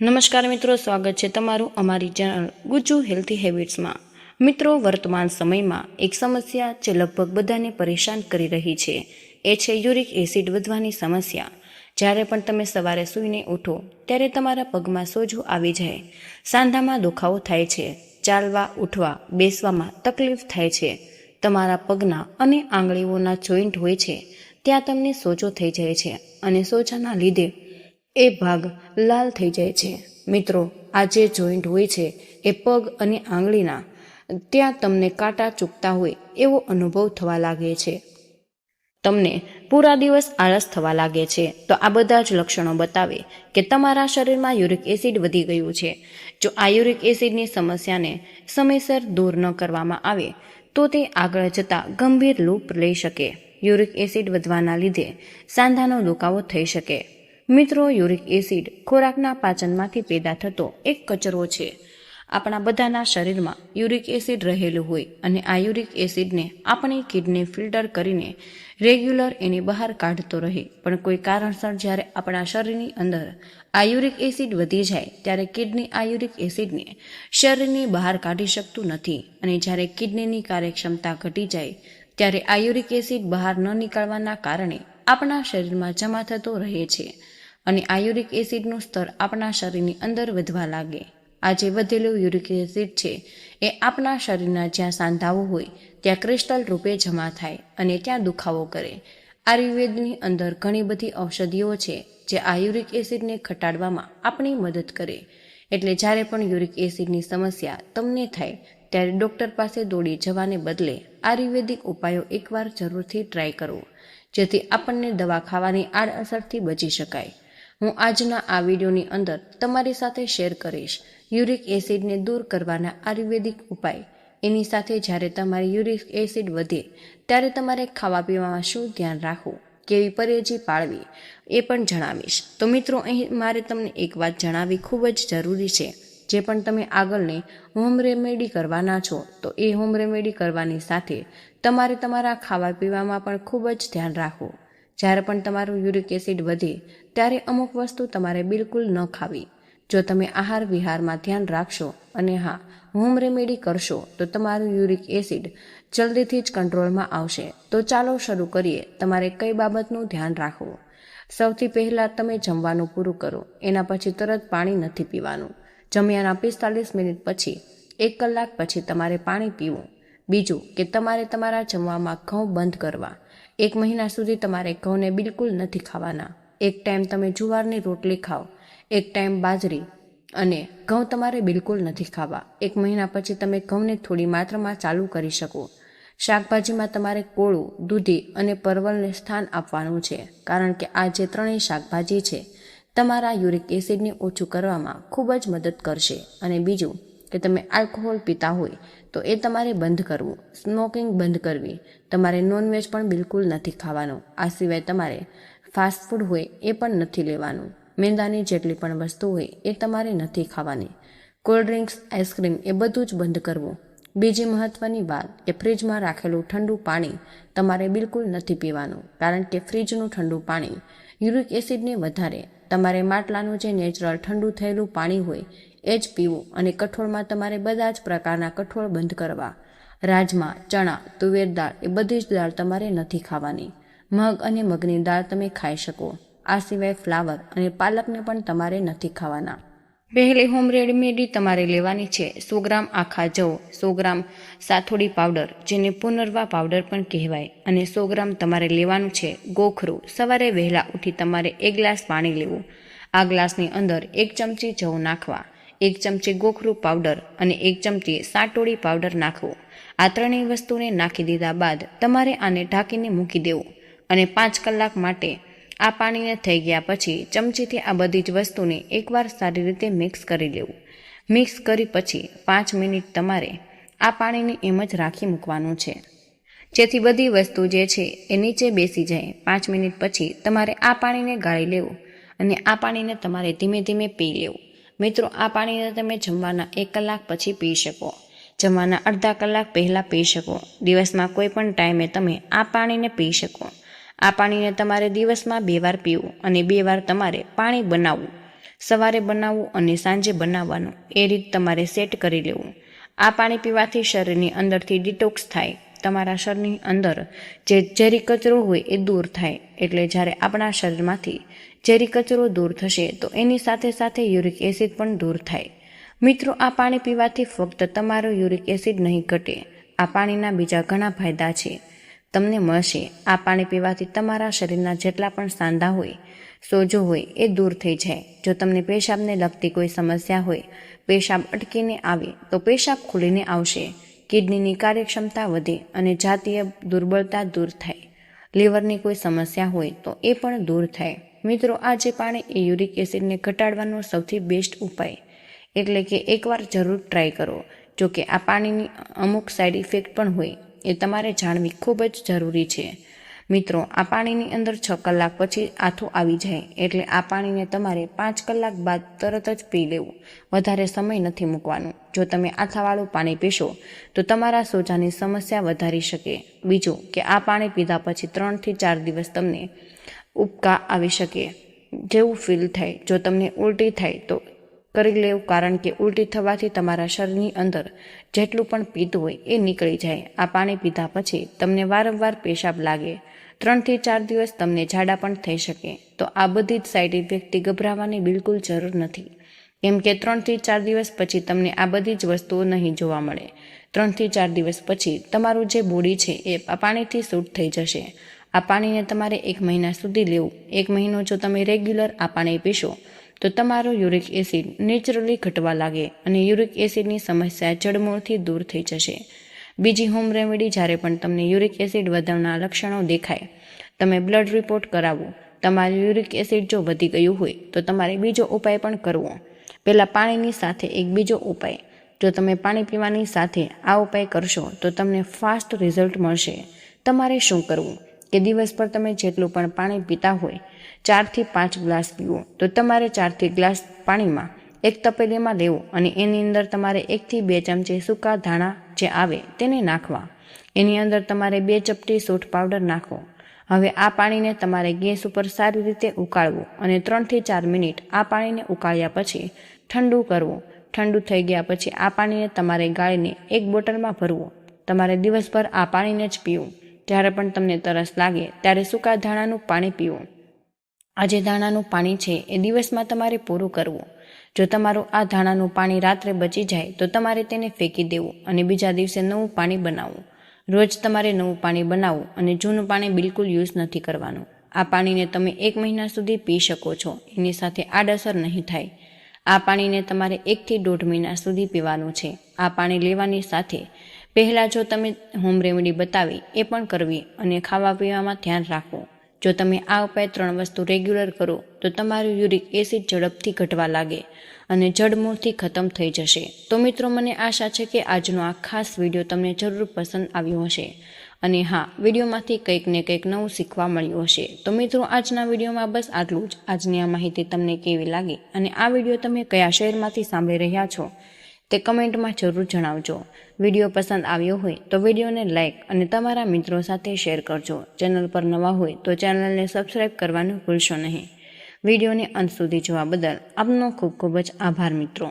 નમસ્કાર મિત્રો, સ્વાગત છે તમારું અમારી ચેનલ ગુજ્જુ હેલ્થી હેબિટ્સમાં। મિત્રો, વર્તમાન સમયમાં એક સમસ્યા જે લગભગ બધાને પરેશાન કરી રહી છે એ છે યુરિક એસિડ વધવાની સમસ્યા। જ્યારે પણ તમે સવારે સૂઈને ઉઠો ત્યારે તમારા પગમાં સોજો આવી જાય, સાંધામાં દુખાવો થાય છે, ચાલવા ઉઠવા બેસવામાં તકલીફ થાય છે, તમારા પગના અને આંગળીઓના જોઈન્ટ હોય છે ત્યાં તમને સોજો થઈ જાય છે અને સોજાના લીધે એ ભાગ લાલ થઈ જાય છે। મિત્રો, આ જે જોઈન્ટ હોય છે એ પગ અને આંગળીના, ત્યાં તમને કાંટા ચૂકતા હોય એવો અનુભવ થવા લાગે છે, તમને પૂરા દિવસ આળસ થવા લાગે છે। તો આ બધા જ લક્ષણો બતાવે કે તમારા શરીરમાં યુરિક એસિડ વધી ગયું છે। જો આ યુરિક એસિડની સમસ્યાને સમયસર દૂર ન કરવામાં આવે તો તે આગળ જતા ગંભીર રૂપ લઈ શકે। યુરિક એસિડ વધવાના લીધે સાંધાનો દુખાવો થઈ શકે। મિત્રો, યુરિક એસિડ ખોરાકના પાચનમાંથી પેદા થતો એક કચરો છે। આપણા બધાના શરીરમાં યુરિક એસિડ રહેલું હોય અને આ યુરિક એસિડને આપણી કિડની ફિલ્ટર કરીને રેગ્યુલર એની બહાર કાઢતો રહે, પણ કોઈ કારણસર જ્યારે આપણા શરીરની અંદર આ યુરિક એસિડ વધી જાય ત્યારે કિડની આ યુરિક એસિડને શરીરની બહાર કાઢી શકતું નથી, અને જ્યારે કિડનીની કાર્યક્ષમતા ઘટી જાય ત્યારે આ યુરિક એસિડ બહાર ન નીકળવાના કારણે આપણા શરીરમાં જમા થતો રહે છે અને આ યુરિક એસિડનું સ્તર આપણા શરીરની અંદર વધવા લાગે। આ જે વધેલું યુરિક એસિડ છે એ આપણા શરીરના જ્યાં સાંધાઓ હોય ત્યાં ક્રિસ્ટલ રૂપે જમા થાય અને ત્યાં દુખાવો કરે। આયુર્વેદની અંદર ઘણી બધી ઔષધિઓ છે જે આ યુરિક એસિડને ઘટાડવામાં આપણી મદદ કરે, એટલે જ્યારે પણ યુરિક એસિડની સમસ્યા તમને થાય ત્યારે ડૉક્ટર પાસે દોડી જવાને બદલે આયુર્વેદિક ઉપાયો એકવાર જરૂરથી ટ્રાય કરો, જેથી આપણને દવા ખાવાની આડઅસરથી બચી શકાય। હું આજના આ વિડીયોની અંદર તમારી સાથે શેર કરીશ યુરિક એસિડને દૂર કરવાના આયુર્વેદિક ઉપાય। એની સાથે જ્યારે તમારી યુરિક એસિડ વધે ત્યારે તમારે ખાવા પીવામાં શું ધ્યાન રાખવું, કેવી પરેજી પાળવી એ પણ જણાવીશ। તો મિત્રો, અહીં મારે તમને એક વાત જણાવવી ખૂબ જ જરૂરી છે। જે પણ તમે આગળની હોમ રેમેડી કરવાના છો તો એ હોમ રેમેડી કરવાની સાથે તમારે તમારા ખાવા પીવામાં પણ ખૂબ જ ધ્યાન રાખવું। જ્યારે પણ તમારું યુરિક એસિડ વધે ત્યારે અમુક વસ્તુ તમારે બિલકુલ ન ખાવી। જો તમે આહાર વિહારમાં ધ્યાન રાખશો અને હા, હોમ રેમેડી કરશો તો તમારું યુરિક એસિડ જલ્દીથી જ કંટ્રોલમાં આવશે। તો ચાલો શરૂ કરીએ તમારે કઈ બાબતનું ધ્યાન રાખવું। સૌથી પહેલાં તમે જમવાનું પૂરું કરો એના પછી તરત પાણી નથી પીવાનું। જમ્યાના 45 મિનિટ પછી 1 કલાક પછી તમારે પાણી પીવું। બીજું કે તમારે તમારા જમવામાં ઘઉં બંધ કરવા। 1 મહિના સુધી તમારે ઘઉંને બિલકુલ નથી ખાવાના। એક ટાઈમ તમે જુવારની રોટલી ખાઓ, એક ટાઈમ બાજરી, અને ઘઉં તમારે બિલકુલ નથી ખાવા। 1 મહિના પછી તમે ઘઉંને થોડી માત્રામાં ચાલુ કરી શકો। શાકભાજીમાં તમારે કોળું, દૂધી અને પરવલને સ્થાન આપવાનું છે, કારણ કે આ જે ત્રણેય શાકભાજી છે તમારા યુરિક એસિડને ઓછું કરવામાં ખૂબ જ મદદ કરશે। અને બીજું કે તમે આલ્કોહોલ પીતા હોય તો એ તમારે બંધ કરવું, સ્મોકિંગ બંધ કરવી, તમારે નોનવેજ પણ બિલકુલ નથી ખાવાનું। આ સિવાય તમારે ફાસ્ટ ફૂડ હોય એ પણ નથી લેવાનું। મેંદાની જેટલી પણ વસ્તુ હોય એ તમારે નથી ખાવાની। કોલ્ડ ડ્રિંક્સ, આઈસ્ક્રીમ એ બધું જ બંધ કરવું। બીજી મહત્વની વાત કે ફ્રીજમાં રાખેલું ઠંડુ પાણી તમારે બિલકુલ નથી પીવાનું, કારણ કે ફ્રીજનું ઠંડુ પાણી યુરિક એસિડને વધારે। તમારે માટલાનું જે નેચરલ ઠંડુ થયેલું પાણી હોય એ જ પીવું। અને કઠોળમાં તમારે બધા જ પ્રકારના કઠોળ બંધ કરવા। રાજમા, ચણા, તુવેર દાળ એ બધી જ દાળ તમારે નથી ખાવાની। મગ અને મગની દાળ તમે ખાઈ શકો। આ સિવાય ફ્લાવર અને પાલકને પણ તમારે નથી ખાવાના। પહેલી હોમ રેમેડી તમારે લેવાની છે 100 ગ્રામ આખા જવ, 100 ગ્રામ સાથોડી પાવડર જેને પુનર્વા પાવડર પણ કહેવાય, અને 100 ગ્રામ તમારે લેવાનું છે ગોખરું। સવારે વહેલા ઉઠી તમારે 1 ગ્લાસ પાણી લેવું। આ ગ્લાસની અંદર 1 ચમચી જવ નાખવા, 1 ચમચી ગોખરું પાવડર અને 1 ચમચી સાટોડી પાવડર નાખવું। આ ત્રણેય વસ્તુને નાખી દીધા બાદ તમારે આને ઢાંકીને મૂકી દેવું અને 5 કલાક માટે આ પાણીને થઈ ગયા પછી ચમચીથી આ બધી જ વસ્તુને એકવાર સારી રીતે મિક્સ કરી લેવું। મિક્સ કરી પછી 5 મિનિટ તમારે આ પાણીને એમ જ રાખી મૂકવાનું છે, જેથી બધી વસ્તુ જે છે એ નીચે બેસી જાય। 5 મિનિટ પછી તમારે આ પાણીને ગાળી લેવું અને આ પાણીને તમારે ધીમે ધીમે પી લેવું। મિત્રો, આ પાણીને તમે જમવાના 1 કલાક પછી પી શકો, જમવાના અડધા કલાક પહેલાં પી શકો। દિવસમાં કોઈ પણ ટાઈમે તમે આ પાણીને પી શકો। આ પાણીને તમારે દિવસમાં 2 વાર પીવું અને 2 વાર તમારે પાણી બનાવવું। સવારે બનાવવું અને સાંજે બનાવવાનું એ રીત તમારે સેટ કરી લેવું. આ પાણી પીવાથી શરીરની અંદરથી ડિટોક્સ થાય. તમારા શરીરની અંદર જે ઝેરી કચરો હોય એ દૂર થાય. એટલે જ્યારે આપણા શરીરમાંથી ઝેરી કચરો દૂર થશે તો એની સાથે સાથે યુરિક એસિડ પણ દૂર થાય. મિત્રો, આ પાણી પીવાથી ફક્ત તમારો યુરિક એસિડ નહીં ઘટે, આ પાણીના બીજા ઘણા ફાયદા છે તમને મળશે. આ પાણી પીવાથી તમારા શરીરના જેટલા પણ સાંધા હોય, સોજો હોય એ દૂર થઈ જાય. જો તમને પેશાબને લગતી કોઈ સમસ્યા હોય, પેશાબ અટકીને આવે તો પેશાબ ખુલીને આવશે. કિડનીની કાર્યક્ષમતા વધે અને જાતીય દુર્બળતા દૂર થાય. લીવરની કોઈ સમસ્યા હોય તો એ પણ દૂર થાય. મિત્રો, આ જે પાણી એ યુરિક એસિડને ઘટાડવાનો સૌથી બેસ્ટ ઉપાય, એટલે કે એકવાર જરૂર ટ્રાય કરો. જો કે આ પાણીની અમુક સાઈડ ઇફેક્ટ પણ હોય, એ તમારે જાણવી ખૂબ જ જરૂરી છે. મિત્રો, આ પાણીની અંદર 6 કલાક પછી આથું આવી જાય, એટલે આ પાણીને તમારે 5 કલાક બાદ તરત જ પી લેવું. વધારે સમય નથી મૂકવાનું. જો તમે આથાવાળું પાણી પીશો તો તમારા સોજાની સમસ્યા વધારી શકે. બીજું કે આ પાણી પીધા પછી 3 થી 4 દિવસ તમને ઉબકા આવી શકે જેવું ફીલ થાય. જો તમને ઉલટી થાય તો કરી લેવું, કારણ કે ઉલટી થવાથી તમારા શરીરની અંદર જેટલું પણ પિત્ત હોય એ નીકળી જાય. આ પાણી પીધા પછી તમને વારંવાર પેશાબ લાગે. 3 થી 4 દિવસ તમને ઝાડા પણ થઈ શકે. તો આ બધી જ સાઈડ ઇફેક્ટથી ગભરાવાની બિલકુલ જરૂર નથી, કેમ કે 3 થી 4 દિવસ પછી તમને આ બધી જ વસ્તુઓ નહીં જોવા મળે. 3 થી 4 દિવસ પછી તમારું જે બોડી છે એ આ પાણીથી શૂટ થઈ જશે. આ પાણીને તમારે 1 મહિના સુધી લેવું. 1 મહિનો જો તમે રેગ્યુલર આ પાણી પીશો તો તમારો યુરિક એસિડ નેચરલી ઘટવા લાગે અને યુરિક એસિડની સમસ્યા જડમૂળથી દૂર થઈ જશે. બીજી હોમ રેમેડી, જ્યારે પણ તમને યુરિક એસિડ વધવાના લક્ષણો દેખાય, તમે બ્લડ રિપોર્ટ કરાવો. તમારું યુરિક એસિડ જો વધી ગયું હોય તો તમારે બીજો ઉપાય પણ કરવો. પહેલાં પાણીની સાથે એક બીજો ઉપાય. જો તમે પાણી પીવાની સાથે આ ઉપાય કરશો તો તમને ફાસ્ટ રિઝલ્ટ મળશે. તમારે શું કરવું કે દિવસ પર તમે જેટલું પણ પાણી પીતા હોય 4 થી 5 ગ્લાસ પીવો, તો તમારે 4 થી ગ્લાસ પાણીમાં એક તપેલીમાં લેવું અને એની અંદર તમારે 1 થી 2 ચમચી સૂકા ધાણા જે આવે તેને નાખવા. એની અંદર તમારે 2 ચપટી સૂંઠ પાવડર નાખવો. હવે આ પાણીને તમારે ગેસ ઉપર સારી રીતે ઉકાળવું અને 3 થી 4 મિનિટ આ પાણીને ઉકાળ્યા પછી ઠંડુ કરવું. ઠંડુ થઈ ગયા પછી આ પાણીને તમારે ગાળીને એક બોટલમાં ભરવું. તમારે દિવસભર આ પાણીને જ પીવું. જ્યારે પણ તમને તરસ લાગે ત્યારે સૂકા ધાણાનું પાણી પીવું. આ જે ધાણાનું પાણી છે એ દિવસમાં તમારે પૂરું કરવું. જો તમારું આ ધાણાનું પાણી રાત્રે બચી જાય તો તમારે તેને ફેંકી દેવું અને બીજા દિવસે નવું પાણી બનાવવું. રોજ તમારે નવું પાણી બનાવવું અને જૂનું પાણી બિલકુલ યુઝ નથી કરવાનું. આ પાણીને તમે 1 મહિના સુધી પી શકો છો. એની સાથે આડઅસર નહીં થાય. આ પાણીને તમારે 1 થી 1.5 મહિના સુધી પીવાનું છે. આ પાણી લેવાની સાથે પહેલાં જો તમે હોમ રેમેડી બતાવી એ પણ કરવી અને ખાવા પીવામાં ધ્યાન રાખવું. જો તમે આ ઉપાય 3 વસ્તુ રેગ્યુલર કરો તો તમારું યુરિક એસિડ ઝડપથી ઘટવા લાગે અને જડમૂળથી ખતમ થઈ જશે. તો મિત્રો, મને આશા છે કે આજનો આ ખાસ વિડીયો તમને જરૂર પસંદ આવ્યો હશે અને હા, વિડીયોમાંથી કંઈક ને કંઈક નવું શીખવા મળ્યું હશે. તો મિત્રો, આજના વિડીયોમાં બસ આટલું જ. આજની આ માહિતી તમને કેવી લાગી અને આ વિડીયો તમે કયા શહેરમાંથી સાંભળી રહ્યા છો તે કમેન્ટમાં જરૂર જણાવજો. વિડીયો પસંદ આવ્યો હોય તો વિડીયોને લાઇક અને તમારા મિત્રો સાથે શેર કરજો. ચેનલ પર નવા હોય તો ચેનલને સબસ્ક્રાઈબ કરવાનું ભૂલશો નહીં. વિડીયોને અંત સુધી જોવા બદલ આપનો ખૂબ ખૂબ જ આભાર મિત્રો.